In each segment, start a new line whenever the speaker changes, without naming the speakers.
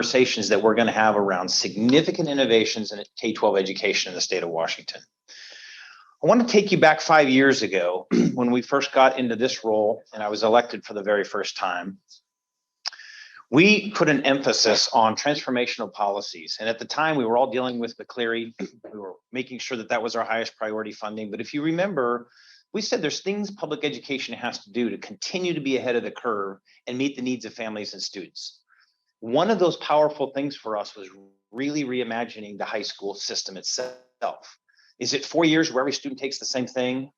conversations that we're going to have around significant innovations in K-12 education in the state of Washington. I want to take you back 5 years ago when we first got into this role and I was elected for the very first time. We put an emphasis on transformational policies. And at the time, we were all dealing with McCleary. We were making sure that that was our highest priority funding. But if you remember, we said there's things public education has to do to continue to be ahead of the curve and meet the needs of families and students. One of those powerful things for us was really reimagining the high school system itself. Is it 4 years where every student takes the same thing?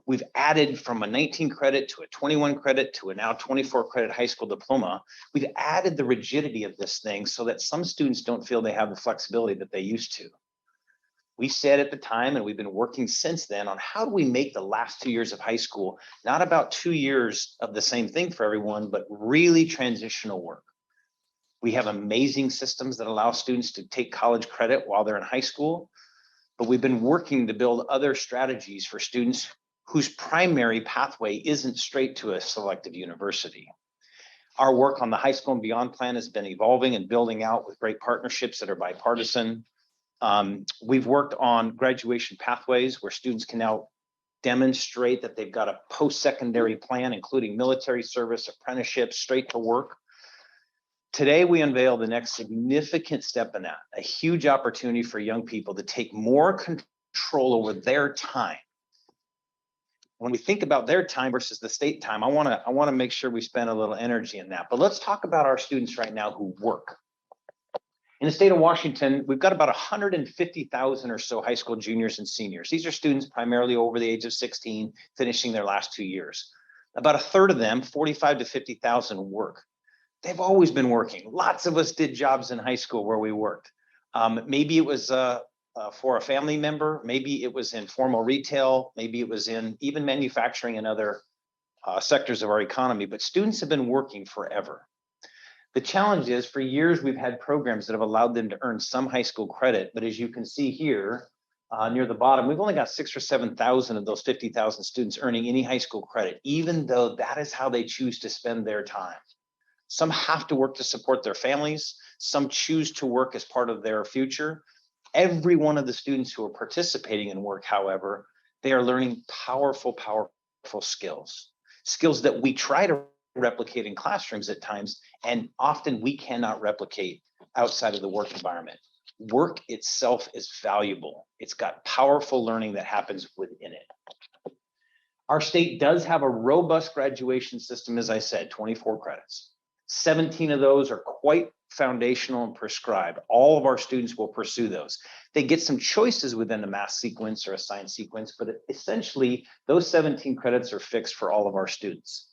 We've added from a 19 credit to a 21 credit to a now 24 credit high school diploma. We've added the rigidity of this thing so that some students don't feel they have the flexibility that they used to. We said at the time, and we've been working since then, on how do we make the last 2 years of high school not about 2 years of the same thing for everyone, but really transitional work. We have amazing systems that allow students to take college credit while they're in high school. But we've been working to build other strategies for students whose primary pathway isn't straight to a selective university. Our work on the high school and beyond plan has been evolving and building out with great partnerships that are bipartisan. We've worked on graduation pathways where students can now demonstrate that they've got a post-secondary plan, including military service, apprenticeship, straight to work. Today, we unveil the next significant step in that, a huge opportunity for young people to take more control over their time. When we think about their time versus the state time, I want to make sure we spend a little energy in that. But let's talk about our students right now who work. In the state of Washington, we've got about 150,000 or so high school juniors and seniors. These are students primarily over the age of 16, finishing their last 2 years. About a third of them, 45 to 50,000, work. They've always been working. Lots of us did jobs in high school where we worked. Maybe it was for a family member. Maybe it was in formal retail. Maybe it was in even manufacturing and other sectors of our economy. But students have been working forever. The challenge is, for years, we've had programs that have allowed them to earn some high school credit. But as you can see here, near the bottom, we've only got 6,000 or 7,000 of those 50,000 students earning any high school credit, even though that is how they choose to spend their time. Some have to work to support their families. Some choose to work as part of their future. Every one of the students who are participating in work, however, they are learning powerful skills that we try to replicate in classrooms at times, and often we cannot replicate outside of the work environment. Work itself is valuable. It's got powerful learning that happens within it. Our state does have a robust graduation system, as I said, 24 credits. 17 of those are quite foundational and prescribed. All of our students will pursue those. They get some choices within a math sequence or a science sequence, but essentially those 17 credits are fixed for all of our students.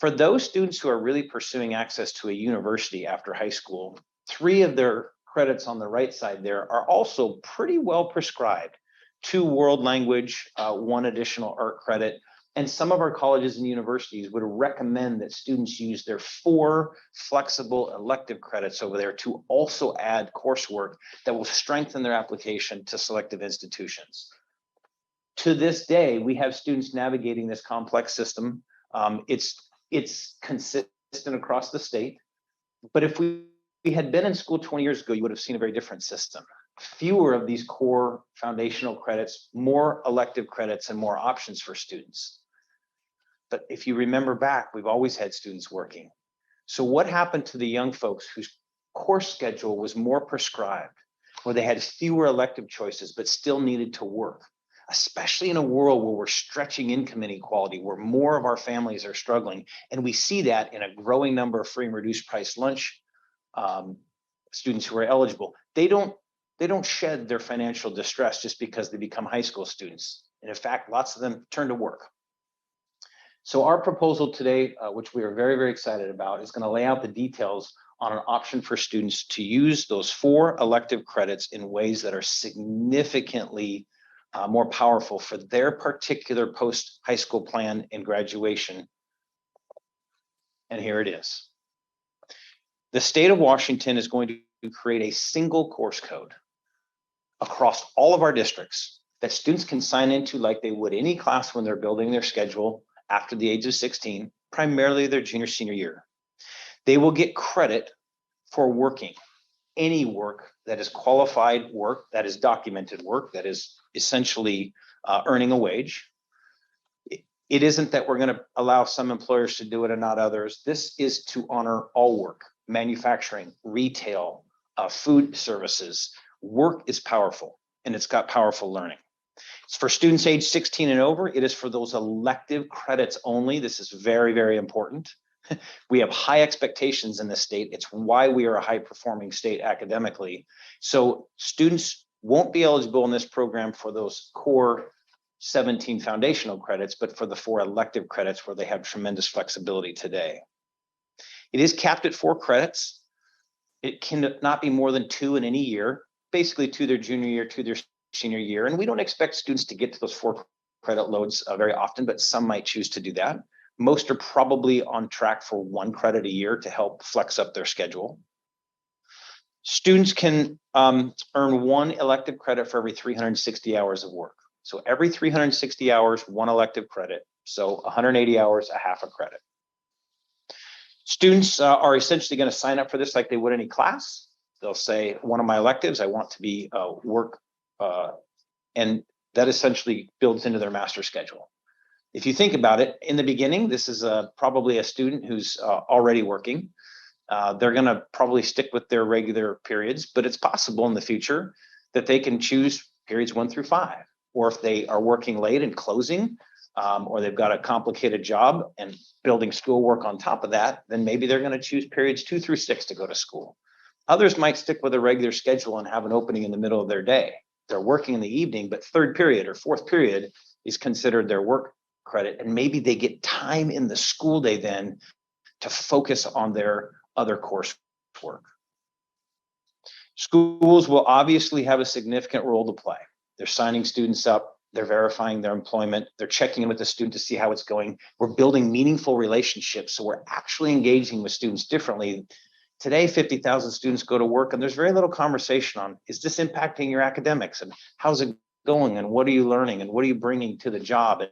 For those students who are really pursuing access to a university after high school, 3 of their credits on the right side there are also pretty well prescribed. 2 world language, 1 additional art credit. And some of our colleges and universities would recommend that students use their 4 flexible elective credits over there to also add coursework that will strengthen their application to selective institutions. To this day, we have students navigating this complex system. It's consistent across the state. But if we had been in school 20 years ago, you would have seen a very different system. Fewer of these core foundational credits, more elective credits, and more options for students. But if you remember back, we've always had students working. So what happened to the young folks whose course schedule was more prescribed, where they had fewer elective choices, but still needed to work, especially in a world where we're stretching income inequality, where more of our families are struggling. And we see that in a growing number of free and reduced price lunch students who are eligible. They don't shed their financial distress just because they become high school students. And in fact, lots of them turn to work. So our proposal today, which we are very, very excited about, is going to lay out the details on an option for students to use those 4 elective credits in ways that are significantly more powerful for their particular post-high school plan and graduation. And here it is. The state of Washington is going to create a single course code across all of our districts that students can sign into like they would any class when they're building their schedule after the age of 16, primarily their junior, senior year. They will get credit for working any work that is qualified work, that is documented work, that is essentially earning a wage. It isn't that we're going to allow some employers to do it and not others. This is to honor all work, manufacturing, retail, food services. Work is powerful, and it's got powerful learning. It's for students age 16 and over. It is for those elective credits only. This is very, very important. We have high expectations in this state. It's why we are a high performing state academically. So students won't be eligible in this program for those core 17 foundational credits, but for the 4 elective credits where they have tremendous flexibility today. It is capped at 4 credits. It cannot be more than 2 in any year, basically to their junior year, to their senior year. And we don't expect students to get to those 4 credit loads very often, but some might choose to do that. Most are probably on track for 1 credit a year to help flex up their schedule. Students can earn 1 elective credit for every 360 hours of work. So every 360 hours, 1 elective credit. So 180 hours, a half a credit. Students are essentially going to sign up for this like they would any class. They'll say, one of my electives, I want to be work, and that essentially builds into their master schedule. If you think about it, in the beginning, this is probably a student who's already working. They're going to probably stick with their regular periods, but it's possible in the future that they can choose periods 1 through 5. Or if they are working late and closing, or they've got a complicated job and building schoolwork on top of that, then maybe they're going to choose periods 2 through 6 to go to school. Others might stick with a regular schedule and have an opening in the middle of their day. They're working in the evening, but 3rd period or 4th period is considered their work credit. And maybe they get time in the school day then to focus on their other coursework. Schools will obviously have a significant role to play. They're signing students up, they're verifying their employment, they're checking in with the student to see how it's going. We're building meaningful relationships, so we're actually engaging with students differently. Today, 50,000 students go to work, and there's very little conversation on, is this impacting your academics, and how's it going, and what are you learning, and what are you bringing to the job,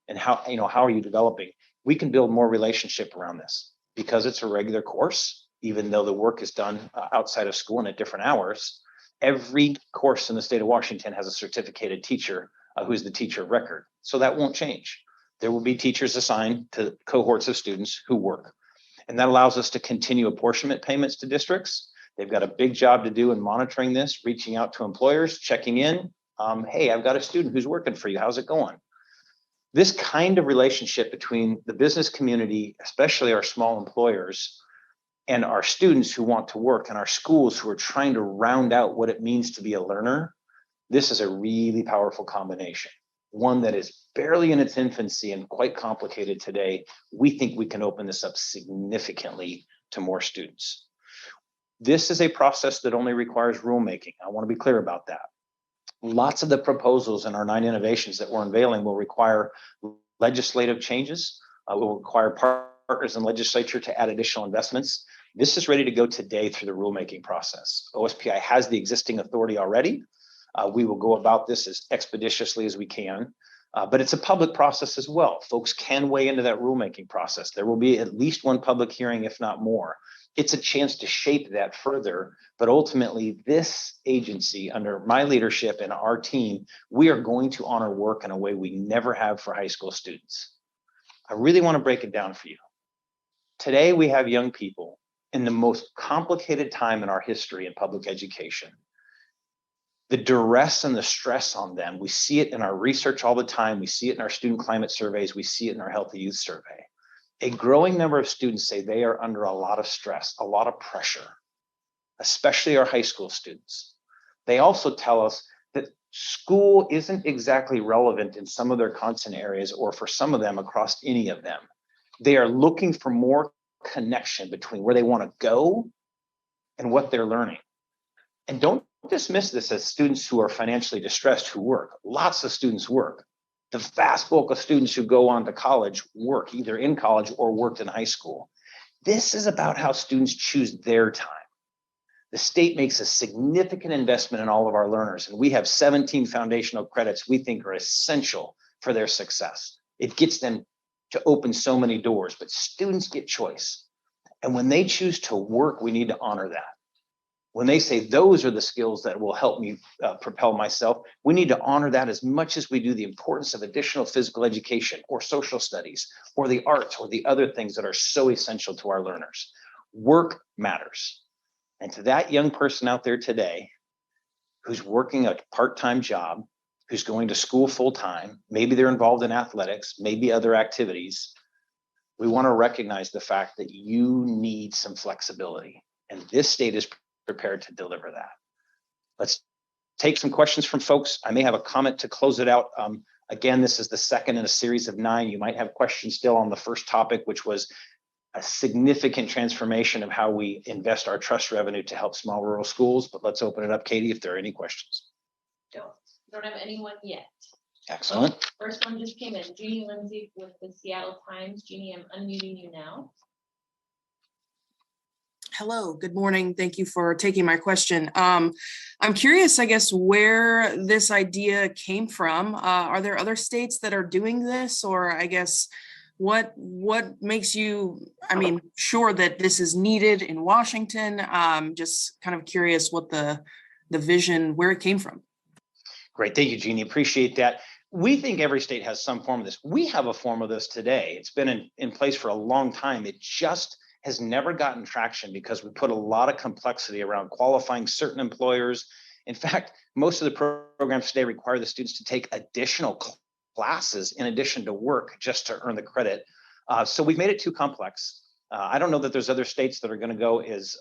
and how are you developing? We can build more relationship around this because it's a regular course, even though the work is done outside of school and at different hours. Every course in the state of Washington has a certificated teacher who's the teacher of record. So that won't change. There will be teachers assigned to cohorts of students who work. And that allows us to continue apportionment payments to districts. They've got a big job to do in monitoring this, reaching out to employers, checking in. Hey, I've got a student who's working for you. How's it going? This kind of relationship between the business community, especially our small employers, and our students who want to work, and our schools who are trying to round out what it means to be a learner, this is a really powerful combination. One that is barely in its infancy and quite complicated today. We think we can open this up significantly to more students. This is a process that only requires rulemaking. I want to be clear about that. Lots of the proposals in our 9 innovations that we're unveiling will require legislative changes, will require partners in legislature to add additional investments. This is ready to go today through the rulemaking process. OSPI has the existing authority already. We will go about this as expeditiously as we can, but it's a public process as well. Folks can weigh into that rulemaking process. There will be at least 1 public hearing, if not more. It's a chance to shape that further, but ultimately this agency under my leadership and our team, we are going to honor work in a way we never have for high school students. I really want to break it down for you. Today, we have young people in the most complicated time in our history in public education. The duress and the stress on them, we see it in our research all the time. We see it in our student climate surveys. We see it in our Healthy Youth Survey. A growing number of students say they are under a lot of stress, a lot of pressure, especially our high school students. They also tell us that school isn't exactly relevant in some of their content areas, or for some of them across any of them. They are looking for more connection between where they want to go and what they're learning. And don't dismiss this as students who are financially distressed who work. Lots of students work. The vast bulk of students who go on to college work, either in college or worked in high school. This is about how students choose their time. The state makes a significant investment in all of our learners, and we have 17 foundational credits we think are essential for their success. It gets them to open so many doors, but students get choice. And when they choose to work, we need to honor that. When they say those are the skills that will help me propel myself, we need to honor that as much as we do the importance of additional physical education or social studies or the arts or the other things that are so essential to our learners. Work matters. And to that young person out there today who's working a part-time job, who's going to school full-time, maybe they're involved in athletics, maybe other activities, we want to recognize the fact that you need some flexibility. And this state is prepared to deliver that. Let's take some questions from folks. I may have a comment to close it out. Again, this is the second in a series of 9. You might have questions still on the first topic, which was a significant transformation of how we invest our trust revenue to help small rural schools. But let's open it up, Katie, if there are any questions.
Don't have anyone yet.
Excellent.
First one just came in. Jeannie Lindsay with the Seattle Times. Jeannie, I'm unmuting you now.
Hello, good morning. Thank you for taking my question. I'm curious, I guess, where this idea came from. Are there other states that are doing this, or I guess what makes you, sure that this is needed in Washington? Just kind of curious what the vision, where it came from.
Great, thank you, Jeannie. Appreciate that. We think every state has some form of this. We have a form of this today. It's been in place for a long time. It just has never gotten traction because we put a lot of complexity around qualifying certain employers. In fact, most of the programs today require the students to take additional classes in addition to work just to earn the credit. So we've made it too complex. I don't know that there's other states that are going to go as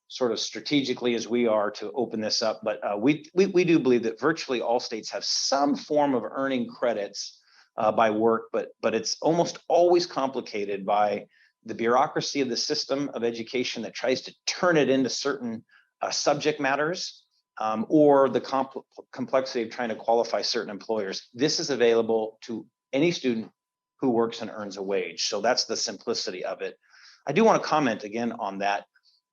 sort of strategically as we are to open this up, but we do believe that virtually all states have some form of earning credits by work, but it's almost always complicated by the bureaucracy of the system of education that tries to turn it into certain subject matters, or the complexity of trying to qualify certain employers. This is available to any student who works and earns a wage. So that's the simplicity of it. I do want to comment again on that.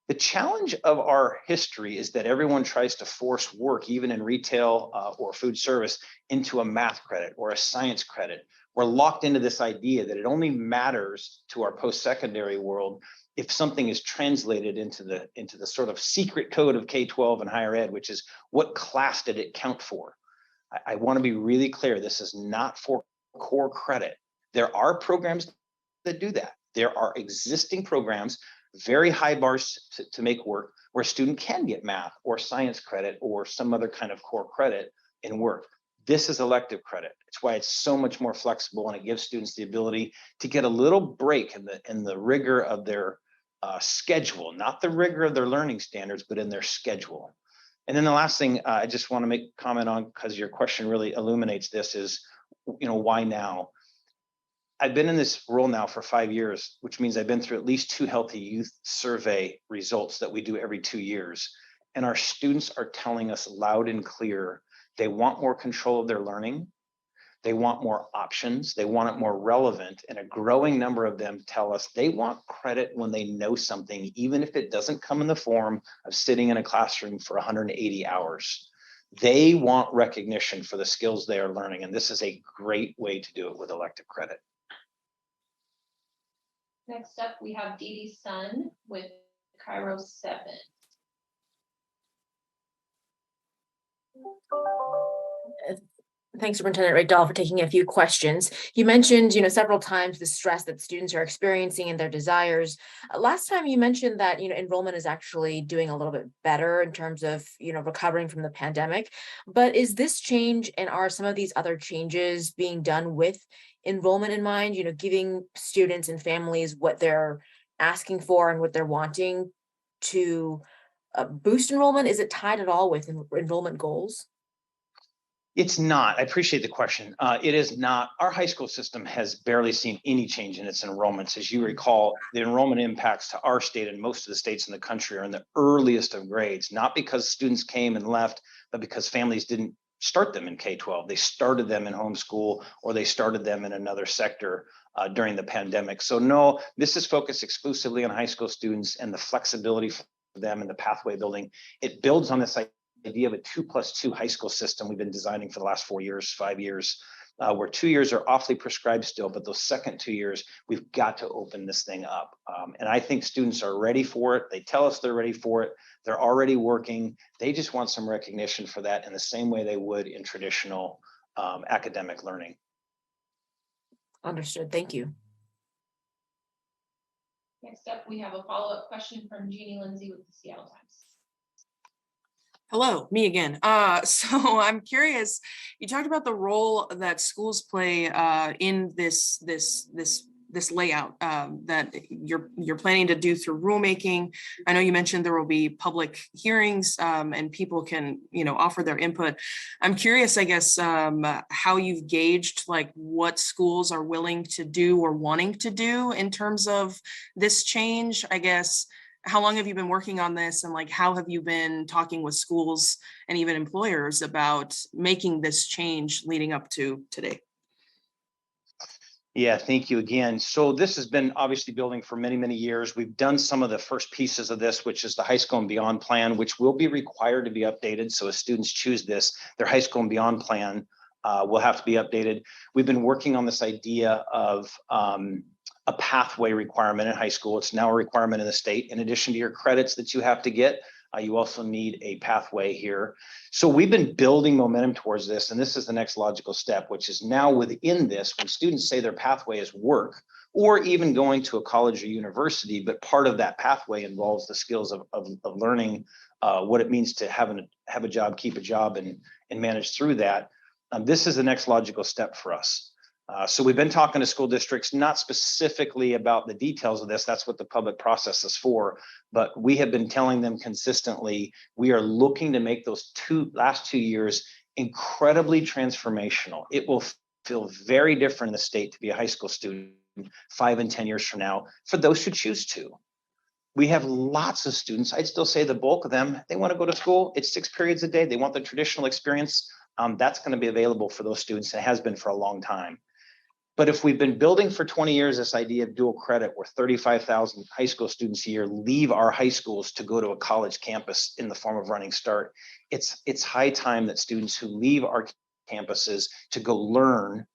The challenge of our history is that everyone tries to force work, even in retail or food service, into a math credit or a science credit. We're locked into this idea that it only matters to our post-secondary world if something is translated into the sort of secret code of K-12 and higher ed, which is what class did it count for? I want to be really clear. This is not for core credit. There are programs that do that. There are existing programs, very high bars to make work, where a student can get math or science credit or some other kind of core credit in work. This is elective credit. It's why it's so much more flexible, and it gives students the ability to get a little break in the rigor of their schedule, not the rigor of their learning standards, but in their schedule. And then the last thing I just want to make a comment on, because your question really illuminates this, is, why now? I've been in this role now for 5 years, which means I've been through at least 2 healthy youth survey results that we do every 2 years. And our students are telling us loud and clear, they want more control of their learning. They want more options. They want it more relevant. And a growing number of them tell us they want credit when they know something, even if it doesn't come in the form of sitting in a classroom for 180 hours. They want recognition for the skills they are learning. And this is a great way to do it with elective credit.
Next up, we have Dee Dee Sun with Cairo 7.
Thanks, Superintendent Reykdal, for taking a few questions. You mentioned, several times the stress that students are experiencing and their desires. Last time you mentioned that, enrollment is actually doing a little bit better in terms of, recovering from the pandemic. But is this change, and are some of these other changes being done with enrollment in mind, giving students and families what they're asking for and what they're wanting to boost enrollment? Is it tied at all with enrollment goals?
It's not. I appreciate the question. It is not. Our high school system has barely seen any change in its enrollments. As you recall, the enrollment impacts to our state and most of the states in the country are in the earliest of grades, not because students came and left, but because families didn't start them in K-12. They started them in homeschool, or they started them in another sector during the pandemic. So no, this is focused exclusively on high school students and the flexibility for them and the pathway building. It builds on this idea of a 2+2 high school system we've been designing for the last 4 years, 5 years. where 2 years are awfully prescribed still, but those second 2 years, we've got to open this thing up. And I think students are ready for it. They tell us they're ready for it. They're already working. They just want some recognition for that in the same way they would in traditional academic learning.
Understood. Thank you.
Next up, we have a follow-up question from Jeannie Lindsay with the Seattle Times.
Hello, me again. So I'm curious, you talked about the role that schools play in this layout that you're planning to do through rulemaking. I know you mentioned there will be public hearings and people can, offer their input. I'm curious, I guess, how you've gauged like what schools are willing to do or wanting to do in terms of this change, I guess. How long have you been working on this, and like how have you been talking with schools and even employers about making this change leading up to today?
Yeah, thank you again. So this has been obviously building for many, many years. We've done some of the first pieces of this, which is the High School and Beyond plan, which will be required to be updated. So as students choose this, their High School and Beyond plan will have to be updated. We've been working on this idea of a pathway requirement in high school. It's now a requirement in the state. In addition to your credits that you have to get, you also need a pathway here. So we've been building momentum towards this, and this is the next logical step, which is now within this, when students say their pathway is work, or even going to a college or university, but part of that pathway involves the skills of learning what it means to have a job, keep a job, and manage through that. This is the next logical step for us. So we've been talking to school districts, not specifically about the details of this. That's what the public process is for. But we have been telling them consistently, we are looking to make those last 2 years incredibly transformational. It will feel very different in the state to be a high school student 5 and 10 years from now for those who choose to. We have lots of students. I'd still say the bulk of them, they want to go to school. It's 6 periods a day. They want the traditional experience. That's going to be available for those students. It has been for a long time. But if we've been building for 20 years this idea of dual credit, where 35,000 high school students a year leave our high schools to go to a college campus in the form of Running Start, it's high time that students who leave our campuses to go learn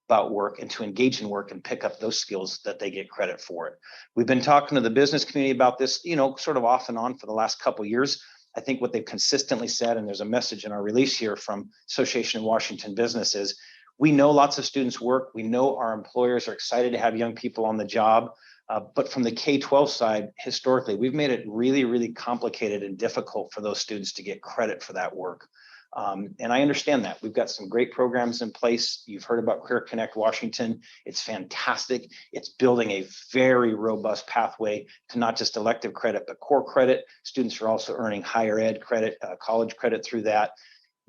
about work and to engage in work and pick up those skills that they get credit for it. We've been talking to the business community about this, sort of off and on for the last couple of years. I think what they've consistently said, and there's a message in our release here from Association of Washington Business, is we know lots of students work. We know our employers are excited to have young people on the job. But from the K-12 side, historically, we've made it really, really complicated and difficult for those students to get credit for that work. And I understand that. We've got some great programs in place. You've heard about Career Connect Washington. It's fantastic. It's building a very robust pathway to not just elective credit, but core credit. Students are also earning higher ed credit, college credit through that.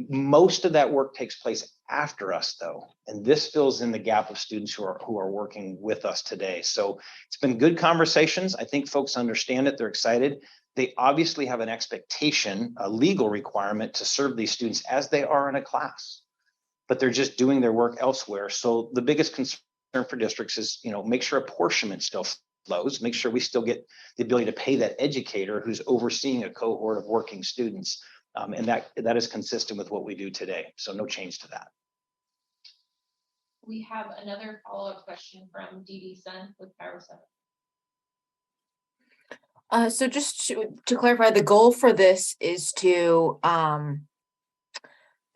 Most of that work takes place after us, though, and this fills in the gap of students who are working with us today. So it's been good conversations. I think folks understand it. They're excited. They obviously have an expectation, a legal requirement to serve these students as they are in a class, but they're just doing their work elsewhere. So the biggest concern for districts is, make sure apportionment still flows, make sure we still get the ability to pay that educator who's overseeing a cohort of working students. And that is consistent with what we do today. So no change to that.
We have another follow-up question from Dee Dee Sun with Power 7.
So just to clarify, the goal for this is to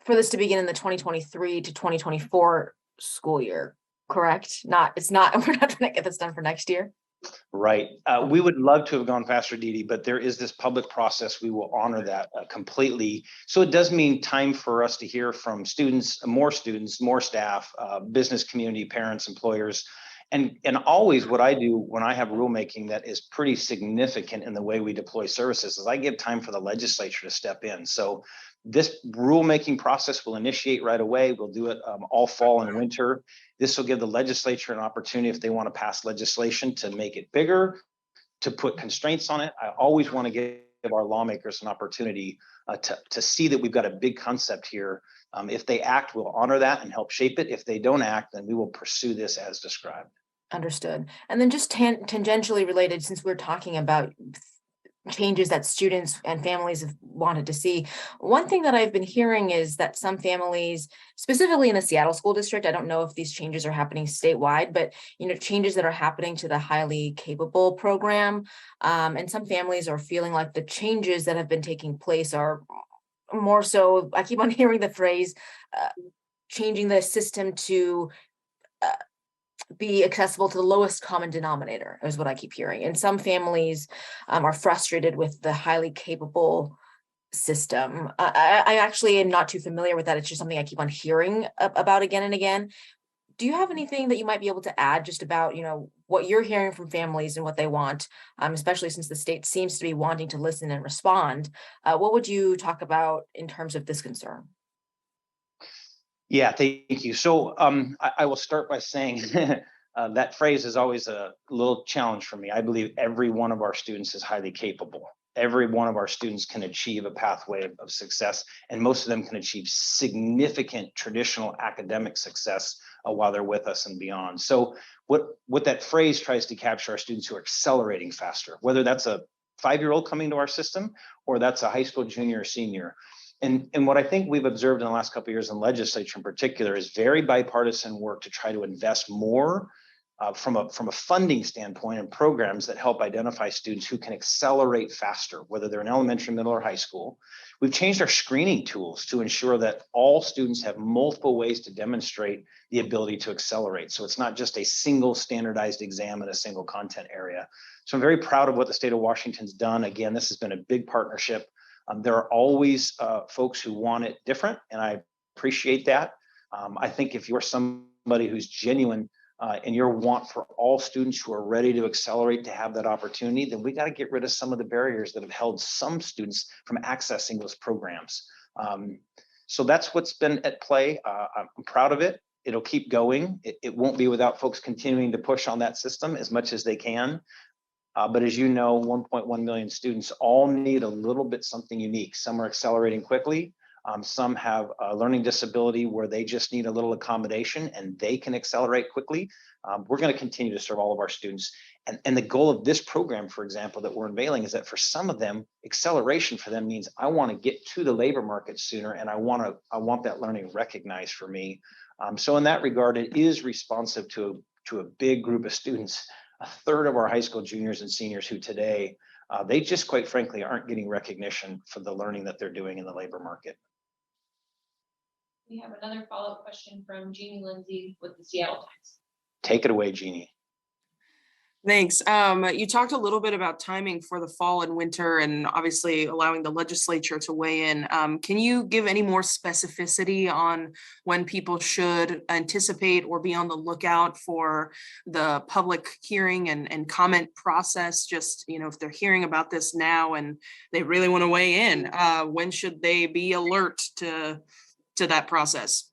begin in the 2023 to 2024 school year, correct? We're not trying to get this done for next year.
Right. We would love to have gone faster, Dee Dee, but there is this public process. We will honor that completely. So it does mean time for us to hear from students, more staff, business community, parents, employers. And always what I do when I have rulemaking that is pretty significant in the way we deploy services is I give time for the legislature to step in. So this rulemaking process will initiate right away. We'll do it all fall and winter. This will give the legislature an opportunity, if they want to pass legislation, to make it bigger, to put constraints on it. I always want to give our lawmakers an opportunity to see that we've got a big concept here. If they act, we'll honor that and help shape it. If they don't act, then we will pursue this as described.
Understood. And then just tangentially related, since we're talking about changes that students and families have wanted to see. One thing that I've been hearing is that some families, specifically in the Seattle School District, I don't know if these changes are happening statewide, but changes that are happening to the highly capable program. And some families are feeling like the changes that have been taking place are more so, I keep on hearing the phrase, changing the system to be accessible to the lowest common denominator is what I keep hearing. And some families are frustrated with the highly capable system. I actually am not too familiar with that. It's just something I keep on hearing about again and again. Do you have anything that you might be able to add just about, what you're hearing from families and what they want, especially since the state seems to be wanting to listen and respond? What would you talk about in terms of this concern?
Yeah, thank you. So I will start by saying that phrase is always a little challenge for me. I believe every one of our students is highly capable. Every one of our students can achieve a pathway of success, and most of them can achieve significant traditional academic success while they're with us and beyond. So what that phrase tries to capture are students who are accelerating faster, whether that's a 5-year-old coming to our system or that's a high school junior or senior. And what I think we've observed in the last couple of years in legislature in particular is very bipartisan work to try to invest more from a funding standpoint in programs that help identify students who can accelerate faster, whether they're in elementary, middle, or high school. We've changed our screening tools to ensure that all students have multiple ways to demonstrate the ability to accelerate. So it's not just a single standardized exam in a single content area. So I'm very proud of what the state of Washington's done. Again, this has been a big partnership. There are always folks who want it different, and I appreciate that. I think if you're somebody who's genuine in your want for all students who are ready to accelerate to have that opportunity, then we got to get rid of some of the barriers that have held some students from accessing those programs. So that's what's been at play. I'm proud of it. It'll keep going. It won't be without folks continuing to push on that system as much as they can. But as you know, 1.1 million students all need a little bit something unique. Some are accelerating quickly. Some have a learning disability where they just need a little accommodation and they can accelerate quickly. We're going to continue to serve all of our students. And the goal of this program, for example, that we're unveiling is that for some of them, acceleration for them means I want to get to the labor market sooner and I want that learning recognized for me. So in that regard, it is responsive to a big group of students. A third of our high school juniors and seniors who today, they just quite frankly aren't getting recognition for the learning that they're doing in the labor market.
We have another follow-up question from Jeannie Lindsay with the Seattle Times.
Take it away, Jeannie.
Thanks. You talked a little bit about timing for the fall and winter and obviously allowing the legislature to weigh in. Can you give any more specificity on when people should anticipate or be on the lookout for the public hearing and comment process? Just, if they're hearing about this now and they really want to weigh in, when should they be alert to that process?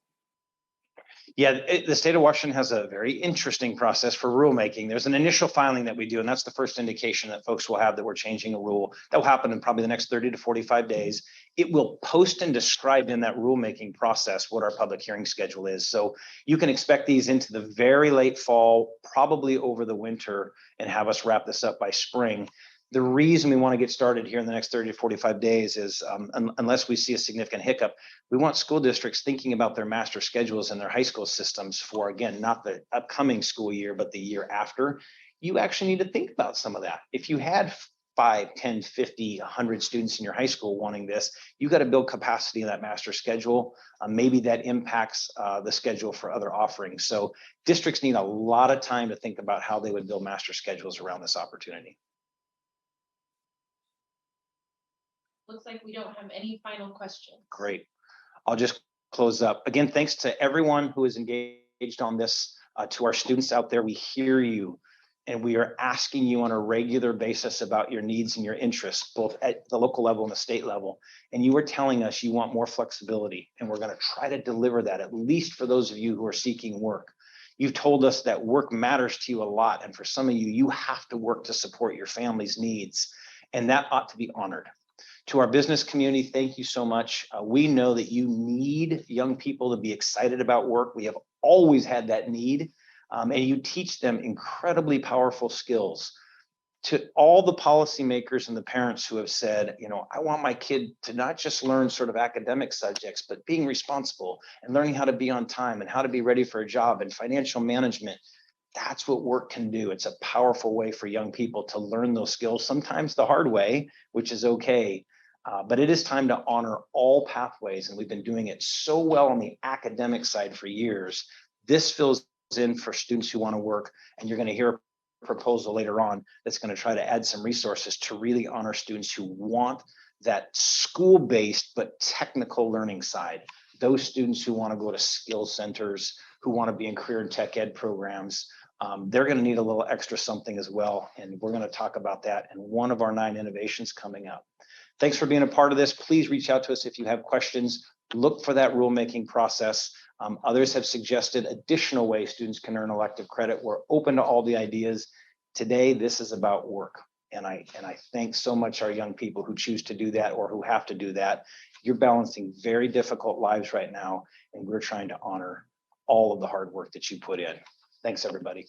Yeah, the state of Washington has a very interesting process for rulemaking. There's an initial filing that we do, and that's the first indication that folks will have that we're changing a rule. That will happen in probably the next 30 to 45 days. It will post and describe in that rulemaking process what our public hearing schedule is. So you can expect these into the very late fall, probably over the winter, and have us wrap this up by spring. The reason we want to get started here in the next 30 to 45 days is unless we see a significant hiccup, we want school districts thinking about their master schedules and their high school systems for, again, not the upcoming school year, but the year after. You actually need to think about some of that. If you had 5, 10, 50, 100 students in your high school wanting this, you got to build capacity in that master schedule. Maybe that impacts the schedule for other offerings. So districts need a lot of time to think about how they would build master schedules around this opportunity.
Looks like we don't have any final questions.
Great. I'll just close up. Again, thanks to everyone who is engaged on this, to our students out there. We hear you and we are asking you on a regular basis about your needs and your interests, both at the local level and the state level. And you are telling us you want more flexibility, and we're going to try to deliver that, at least for those of you who are seeking work. You've told us that work matters to you a lot. And for some of you, you have to work to support your family's needs, and that ought to be honored. To our business community, thank you so much. We know that you need young people to be excited about work. We have always had that need, and you teach them incredibly powerful skills. to all the policymakers and the parents who have said, I want my kid to not just learn sort of academic subjects, but being responsible and learning how to be on time and how to be ready for a job and financial management. That's what work can do. It's a powerful way for young people to learn those skills, sometimes the hard way, which is okay. But it is time to honor all pathways. And we've been doing it so well on the academic side for years. This fills in for students who want to work. And you're going to hear a proposal later on that's going to try to add some resources to really honor students who want that school-based but technical learning side. Those students who want to go to skill centers, who want to be in career and tech ed programs, they're going to need a little extra something as well. And we're going to talk about that in one of our 9 innovations coming up. Thanks for being a part of this. Please reach out to us if you have questions. Look for that rulemaking process. Others have suggested additional ways students can earn elective credit. We're open to all the ideas. Today, this is about work. And I thank so much our young people who choose to do that or who have to do that. You're balancing very difficult lives right now, and we're trying to honor all of the hard work that you put in. Thanks, everybody.